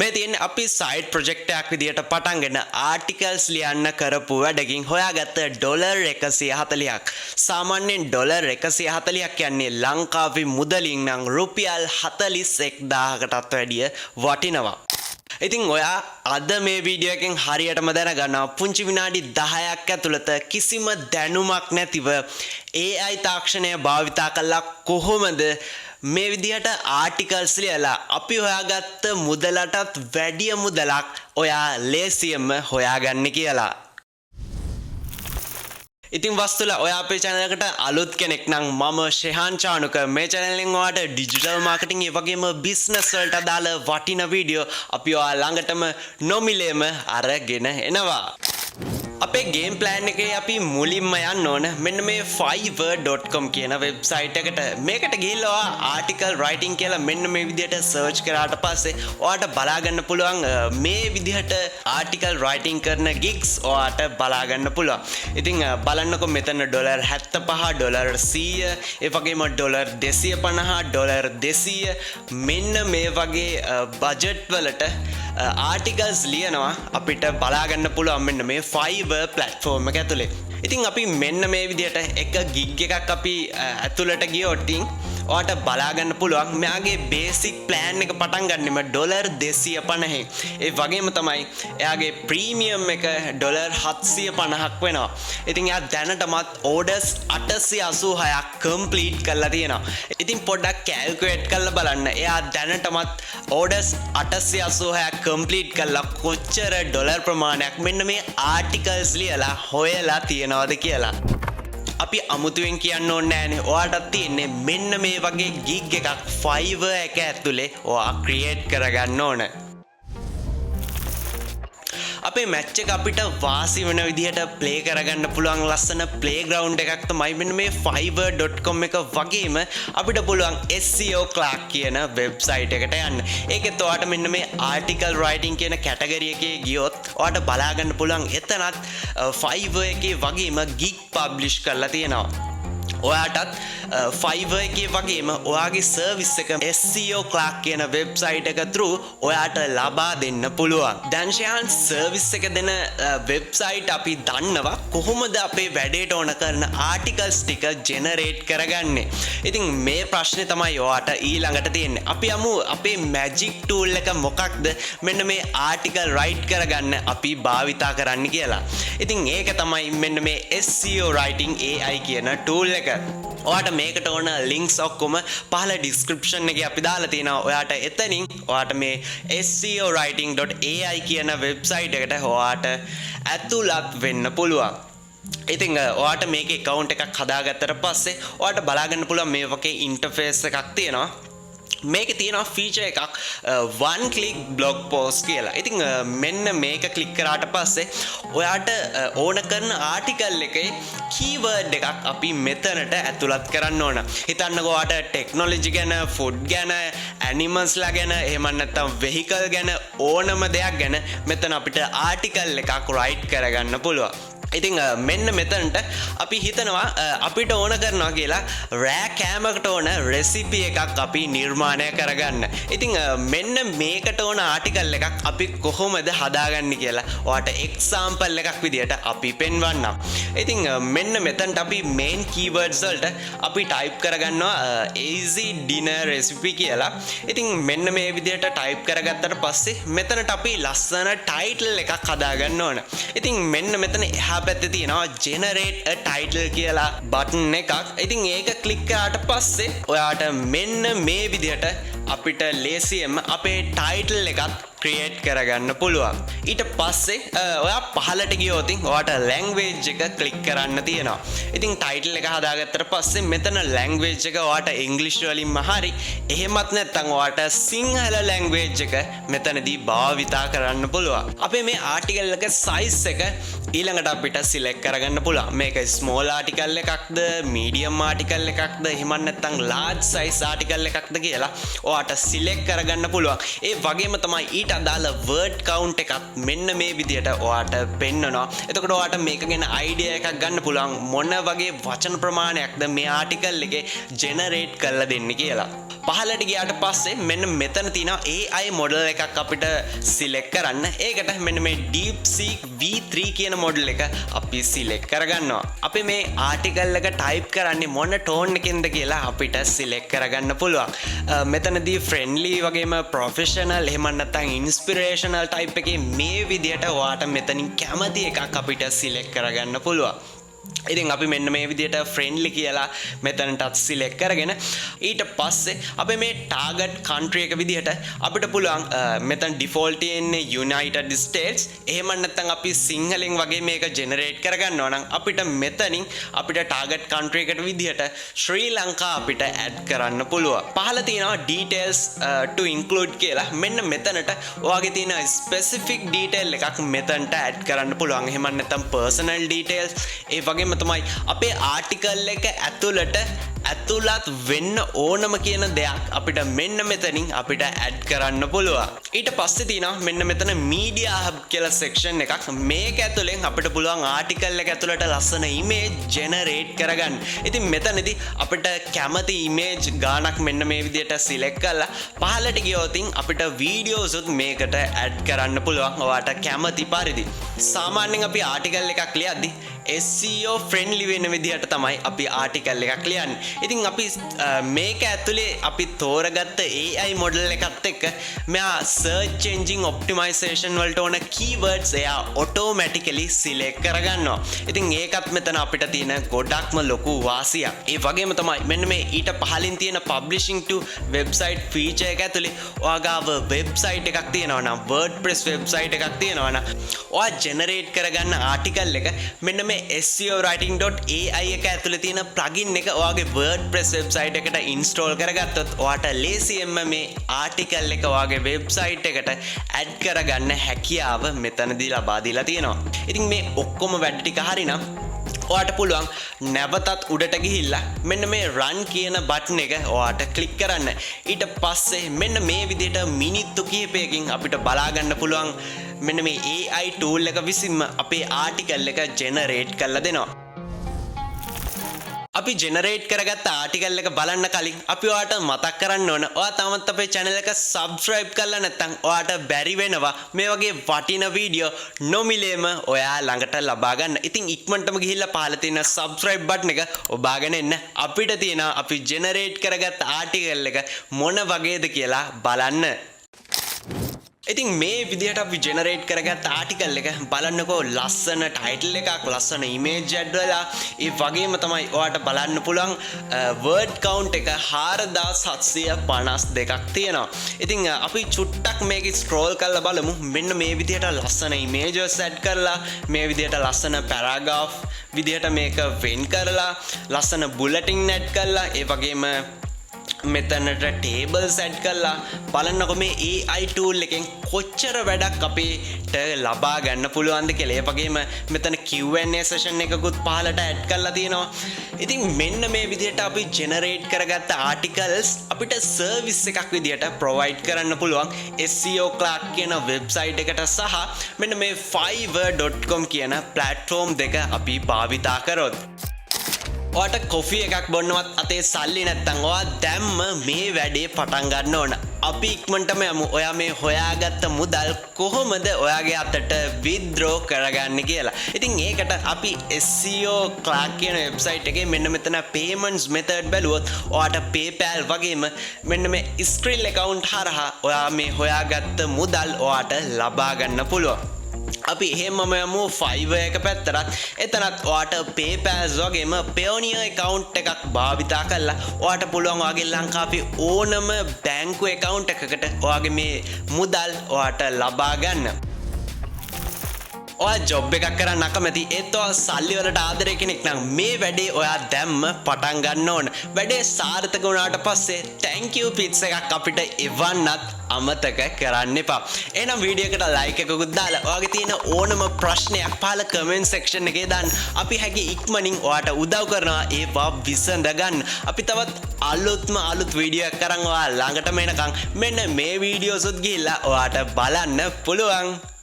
මේ තියෙන්නේ අපි සයිඩ් ප්‍රොජෙක්ට් එකක් විදියට පටන් ගන්න ආටිකල්ස් ලියන්න කරපු වැඩකින් හොයාගත්ත ඩොලර් 140ක්. සාමාන්‍යයෙන් ඩොලර් 140ක් කියන්නේ ලංකාවේ මුදලින් නම් රුපියල් 41000කටත් වැඩිය වටිනවා. ඉතින් ඔයා අද මේ වීඩියෝ එකෙන් හරියටම දැනගන්නවා පුංචි විනාඩි 10ක් ඇතුළත කිසිම දැනුමක් නැතිව AI තාක්ෂණය භාවිතා කළා කොහොමද මේ විදිහට ආටිකල්ස් ලියලා අපි හොයාගත්ත මුදලටත් වැඩිය මුදලක් ඔයා ලේසියෙන්ම හොයාගන්න කියලා. ඉතින් වස්තුලා ඔයා අපේ channel එකට අලුත් කෙනෙක් නම් මම ශෙහාන් චානුක මේ channel එකෙන් ඔයාට digital marketing ඒ වගේම business වලට අදාළ වටිනා වීඩියෝ අපි ඔයා ළඟටම නොමිලේම අරගෙන එනවා. අපේ ගේම් ප්ලෑන් එකේ අපි මුලින්ම යන්න ඕන මෙන්න මේ fiverr.com කියන වෙබ්සයිට් එකට. මේකට ගිහිල්ලා ඔයා ආටිකල් රයිටින් කියලා මෙන්න මේ විදිහට සර්ච් කරාට පස්සේ ඔයාට බලා ගන්න පුළුවන් මේ විදිහට ආටිකල් රයිටින් කරන gigs ඔයාට බලා ගන්න පුළුවන්. ඉතින් බලන්නකො මෙතන ඩොලර් 75 ඩොලර් 100 ඒ වගේම ඩොලර් 250 ඩොලර් 200 මෙන්න මේ වගේ බජට් වලට ආටිකල්ස් ලියනවා අපිට බලා ගන්න පුළුවන් මෙන්න මේ Fiverr platform එක ඇතුලේ. ඉතින් අපි මෙන්න මේ විදිහට එක gig එකක් අපි ඇතුළට ගියොත් ඔයාට බලා ගන්න පුළුවන් මෙයාගේ බේසික් ප්ලෑන් එක පටන් ගන්නෙම ඩොලර් 250. ඒ වගේම තමයි එයාගේ ප්‍රීමියම් එක ඩොලර් 750ක් වෙනවා. ඉතින් එයා දැනටමත් ඕඩර්ස් 886ක් කම්ප්ලීට් කරලා තියෙනවා. ඉතින් පොඩ්ඩක් කැල්කියුලේට් කරලා බලන්න. එයා දැනටමත් ඕඩර්ස් 886ක් කම්ප්ලීට් කරලා කොච්චර ඩොලර් ප්‍රමාණයක් මෙන්න මේ ආටිකල්ස් ලියලා හොයලා තියනවද කියලා. අපි අමුතුවෙන් කියන්න ඕනේ නෑනේ. ඔයාටත් තියෙන්නේ මෙන්න මේ වගේ gig එකක් Fiverr එක ඇතුලේ ඔයා ක්‍රියේට් කරගන්න ඕන. අපේ මැච් එක අපිට වාසි වෙන විදිහට ප්ලේ කරගන්න පුළුවන් ලස්සන ප්ලේග්‍රවුන්ඩ් එකක් තමයි මෙන්න මේ fiverr.com එක වගේම අපිට පුළුවන් SEO Clark කියන වෙබ්සයිට් එකට යන්න. ඒකෙත් ඔයාට මෙන්න මේ ආටිකල් රයිටින් කියන කැටගරි එකේ ගියොත් ඔයාට බලා ගන්න පුළුවන් එතනත් Fiverr එකේ වගේම gig පබ්ලිෂ් කරලා තියෙනවා. ඔයාටත් Fiverr එකේ වගේම ඔයාගේ සර්විස් එක SEO Clark කියන වෙබ්සයිට් එක through ඔයාට ලබා දෙන්න පුළුවන්. දැන් ෂයාන් සර්විස් එක දෙන වෙබ්සයිට් අපි දන්නවා කොහොමද අපේ වැඩේට ඕන කරන ආටිකල්ස් ටික ජෙනරේට් කරගන්නේ. ඉතින් මේ ප්‍රශ්නේ තමයි ඔයාට ඊළඟට තියෙන්නේ. අපි යමු අපේ මැජික් ටූල් එක මොකක්ද මෙන්න මේ ආටිකල් රයිට් කරගන්න අපි භාවිතා කරන්න කියලා. ඉතින් ඒක තමයි මෙන්න මේ SEO writing AI කියන ටූල් එක. ඔයාට මේකට ඕන ලින්ක්ස් ඔක්කොම පහළ ඩිස්ක්‍රිප්ෂන් එකේ අපි දාලා තියෙනවා. ඔයාට එතනින් ඔයාට මේ SEOwriting.ai කියන වෙබ්සයිට් එකට ඔයාට ඇතුළත් වෙන්න පුළුවන්. ඉතින් ඔයාට මේකේ account එකක් හදාගත්තට පස්සේ ඔයාට බලා ගන්න පුළුවන් මේ වගේ ඉන්ටර්ෆේස් එකක් තියෙනවා. මේකේ තියෙනවා ෆීචර් එකක් one click blog post කියලා. ඉතින් මෙන්න මේක ක්ලික් කරාට පස්සේ ඔයාට ඕන කරන ආටිකල් එකේ කීවර්ඩ් එකක් අපි මෙතනට ඇතුළත් කරන්න ඕන. හිතන්නකෝ ඔයාට ටෙක්නොලොජි ගැන, ෆුඩ් ගැන, ඇනිමල්ස්ලා ගැන, එහෙම නැත්නම් වෙහිකල් ගැන ඕනම දෙයක් ගැන මෙතන අපිට ආටිකල් එකක් රයිට් කරගන්න පුළුවන්. ඉතින් මෙන්න මෙතනට අපි හිතනවා අපිට ඕන කරනවා කියලා රෑ කෑමකට ඕන රෙසිපි එකක් අපි නිර්මාණය කරගන්න. ඉතින් මෙන්න මේකට ඕන ආටිකල් එකක් අපි කොහොමද හදාගන්නේ කියලා ඔයාට එක්සැම්පල් එකක් විදියට අපි පෙන්වන්නම්. ඉතින් මෙන්න මෙතනට අපි මේන් කීවර්ඩ්ස් වලට අපි ටයිප් කරගන්නවා easy dinner recipe කියලා. ඉතින් මෙන්න මේ විදියට ටයිප් කරගත්තට පස්සේ මෙතනට අපි ලස්සන ටයිටල් එකක් හදාගන්න ඕන. ඉතින් මෙන්න මෙතන එහා පැත්තේ තියෙනවා generate a title කියලා බටන් එකක්. ඉතින් ඒක ක්ලික් කරාට පස්සේ ඔයාට මෙන්න මේ විදිහට අපිට ලේසියෙන්ම අපේ ටයිටල් එකත් ක්‍රියේට් කරගන්න පුළුවන්. ඊට පස්සේ ඔයා පහලට ගියොත් ඔයාට ලැන්ග්වේජ් එක ක්ලික් කරන්න තියෙනවා. ඉතින් ටයිටල් එක හදාගත්තට පස්සේ මෙතන ලැන්ග්වේජ් එක ඔයාට ඉංග්‍රීසි වලින්ම හරි එහෙමත් නැත්නම් ඔයාට සිංහල ලැන්ග්වේජ් එක මෙතනදී භාවිතා කරන්න පුළුවන්. අපේ මේ ආටිකල් එක සයිස් එක ඊළඟට අපිට සිලෙක්ට් කරගන්න පුළුවන්. මේක ස්මෝල් ආටිකල් එකක්ද, මීඩියම් ආටිකල් එකක්ද, එහෙම නැත්නම් ලාර්ජ් සයිස් ආටිකල් එකක්ද කියලා ඔයාට සිලෙක්ට් කරගන්න පුළුවන්. ඒ වගේම තමයි ඊට ඊට අදාළ වර්ඩ් කවුන්ට් එකත් මෙන්න මේ විදිහට ඔයාට පෙන්වනවා. එතකොට ඔයාට මේක ගැන අයිඩියා එකක් ගන්න පුළුවන් මොන වගේ වචන ප්‍රමාණයක්ද මේ ආටිකල් එකේ ජෙනරේට් කරලා දෙන්නේ කියලා. පහලට ගියාට පස්සේ මෙන්න මෙතන තියෙනවා AI මොඩල් එකක් අපිට සිලෙක්ට් කරන්න. ඒකට මෙන්න මේ DeepSeek V3 කියන මොඩල් එක අපි සිලෙක්ට් කරගන්නවා. අපි මේ ආටිකල් එක ටයිප් කරන්නේ මොන ටෝන් එකෙන්ද කියලා අපිට සිලෙක්ට් කරගන්න පුළුවන්. මෙතනදී ෆ්‍රෙන්ඩ්ලි වගේම ප්‍රොෆෙෂනල් එහෙම නැත්නම් ඉන්ස්පිරේෂනල් ටයිප් එකේ මේ විදිහට ඔයාට මෙතනින් කැමති එකක් අපිට සිලෙක්ට් කරගන්න පුළුවන්. ඉතින් අපි මෙන්න මේ විදිහට ෆ්‍රෙන්ඩ්ලි කියලා මෙතනටත් සිලෙක්ට් කරගෙන ඊට පස්සේ අපි මේ ටාගට් කන්ට්‍රි එක විදිහට අපිට පුළුවන් මෙතන ඩිෆෝල්ට් තියෙන්නේ United States. එහෙම නැත්නම් අපි සිංහලෙන් වගේ මේක ජෙනරේට් කරගන්නවා නම් අපිට මෙතනින් අපිට ටාගට් කන්ට්‍රි එකට විදිහට ශ්‍රී ලංකා අපිට ඇඩ් කරන්න පුළුවන්. පහළ තියෙනවා details to include කියලා. මෙන්න මෙතනට ඔයාගේ තියෙන ස්පෙસિෆික් ඩීටේල් එකක් මෙතනට ඇඩ් කරන්න පුළුවන්. එහෙම නැත්නම් personal details ඒ වගේම තමයි අපේ ආටිකල් එක ඇතුළත් වෙන්න ඕනම කියන දෙයක් අපිට මෙන්න මෙතනින් අපිට ඇඩ් කරන්න පුළුවන්. ඊට පස්සේ තියෙනවා මෙන්න මෙතන media hub කියලා section එකක්. මේක ඇතුලෙන් අපිට පුළුවන් ආටිකල් එක ඇතුළට ලස්සන image generate කරගන්න. ඉතින් මෙතනදී අපිට කැමති image ගානක් මෙන්න මේ විදිහට select කරලා පහළට ගියොත් අපිට videos උත් මේකට ඇඩ් කරන්න පුළුවන් ඔයාට කැමති පරිදි. සාමාන්‍යයෙන් අපි ආටිකල් එකක් ලියද්දි SEO friendly වෙන විදිහට තමයි අපි ආටිකල් එකක් ලියන්නේ. ඉතින් අපි මේක ඇතුලේ අපි තෝරගත්ත AI මොඩල් එකත් එක්ක මෙයා search engine optimization වලට ඕන keywords එයා automatically select කරගන්නවා. ඉතින් ඒකත් මෙතන අපිට තියෙන ගොඩක්ම ලොකු වාසියක්. ඒ වගේම තමයි මෙන්න මේ ඊට පහලින් තියෙන publishing to website feature එක ඇතුලේ ඔයාගාව website එකක් තියෙනවා නම් WordPress website එකක් තියෙනවා නම් ඔයා generate කරගන්න ආටිකල් එක මෙන්න මේ SEOwriting.ai එක ඇතුලේ තියෙන plugin එක ඔයාගේ WordPress website එකට install කරගත්තොත් ඔයාට ලේසියෙන්ම මේ ආටිකල් එක ඔයාගේ website එකට add කරගන්න හැකියාව මෙතනදී ලබා දීලා තියෙනවා. ඉතින් මේ ඔක්කොම වැඩ ටික හරිනම් ඔයාට පුළුවන් නැවතත් උඩට ගිහිල්ලා මෙන්න මේ run කියන බටන් එක ඔයාට ක්ලික් කරන්න. ඊට පස්සේ මෙන්න මේ විදිහට මිනිත්තු කිහිපයකින් අපිට බලා ගන්න පුළුවන් මෙන්න මේ AI tool එක විසින්ම අපේ ආටිකල් එක generate කරලා දෙනවා. අපි ජෙනරේට් කරගත්ත ආටිකල් එක බලන්න කලින් අපි ඔයාට මතක් කරන්න ඕන ඔයා තාමත් අපේ channel එක subscribe කරලා නැත්නම් ඔයාට බැරි වෙනවා මේ වගේ වටිනා වීඩියෝ නොමිලේම ඔයා ළඟට ලබා ගන්න. ඉතින් ඉක්මනටම ගිහිල්ලා පහළ තියෙන subscribe button එක ඔබාගෙන එන්න. අපිට තියෙන අපි ජෙනරේට් කරගත්ත ආටිකල් එක මොන වගේද කියලා බලන්න. ඉතින් මේ විදිහට අපි ජෙනරේට් කරගත්ත ආටිකල් එක බලන්නකෝ ලස්සන ටයිටල් එකක් ලස්සන ඉමේජ් ඇඩ් වෙලා ඒ වගේම තමයි ඔයාට බලන්න පුළුවන් වර්ඩ් කවුන්ට් එක 4752ක් තියෙනවා. ඉතින් අපි චුට්ටක් මේක ස්ක්‍රෝල් කරලා බලමු. මෙන්න මේ විදිහට ලස්සන ඉමේජස් ඇඩ් කරලා මේ විදිහට ලස්සන පැරාග්‍රාෆ් විදිහට මේක වෙන් කරලා ලස්සන බුලටින් ඇඩ් කරලා ඒ වගේම මෙතනට ටේබල්ස් ඇඩ් කරලා බලන්නකො මේ AI tool එකෙන් කොච්චර වැඩක් අපිට ලබා ගන්න පුළුවන්ද කියලා. ඒ වගේම මෙතන Q&A session එකකුත් පහලට ඇඩ් කරලා තියෙනවා. ඉතින් මෙන්න මේ විදිහට අපි ජෙනරේට් කරගත්ත ආටිකල්ස් අපිට සර්විස් එකක් විදිහට ප්‍රොවයිඩ් කරන්න පුළුවන් SEO Clark කියන වෙබ්සයිට් එකට සහ මෙන්න මේ fiverr.com කියන platform දෙක අපි භාවිතා කරොත් ඔයාට කොෆි එකක් බොන්නවත් අතේ සල්ලි නැත්තම් ඔයා දැම්ම මේ වැඩේ පටන් ගන්න ඕන. අපි ඉක්මනටම යමු ඔයා මේ හොයාගත්ත මුදල් කොහොමද ඔයාගේ අතට withdraw කරගන්නේ කියලා. ඉතින් ඒකට අපි SEO Clark කියන වෙබ්සයිට් එකේ මෙන්න මෙතන payments method බැලුවොත් ඔයාට PayPal වගේම මෙන්න මේ Skrill account හරහා ඔයා මේ හොයාගත්ත මුදල් ඔයාට ලබා ගන්න පුළුවන්. අපි එහෙමම යමු Fiverr එක පැත්තට. එතනත් ඔයාට PayPal වගේම Payoneer account එකක් භාවිතා කරලා ඔයාට පුළුවන් ඔයාගේ ලංකාවේ ඕනම බැංකු account එකකට ඔයාගේ මේ මුදල් ඔයාට ලබා ගන්න. ඔයා ජොබ් එකක් කරන්න අකමැති ඒත් ඔයා සල්ලි වලට ආදරේ කෙනෙක් නම් මේ වැඩේ ඔයා දැම්ම පටන් ගන්න ඕන. වැඩේ සාර්ථක වුණාට පස්සේ thank you pics එකක් අපිට එවන්නත් අමතක කරන්න එපා. එහෙනම් වීඩියෝ එකට like එකකුත් දාලා ඔයාගේ තියෙන ඕනම ප්‍රශ්නයක් පහල comment section එකේ දාන්න. අපි හැකි ඉක්මනින් ඔයාට උදව් කරනවා ඒවා විසඳ ගන්න. අපි තවත් අලුත් වීඩියෝ එකක් කරන් ඔයා ළඟටම එනකන් මෙන්න මේ වීඩියෝස් උත් ගිහිල්ලා ඔයාට බලන්න පුළුවන්.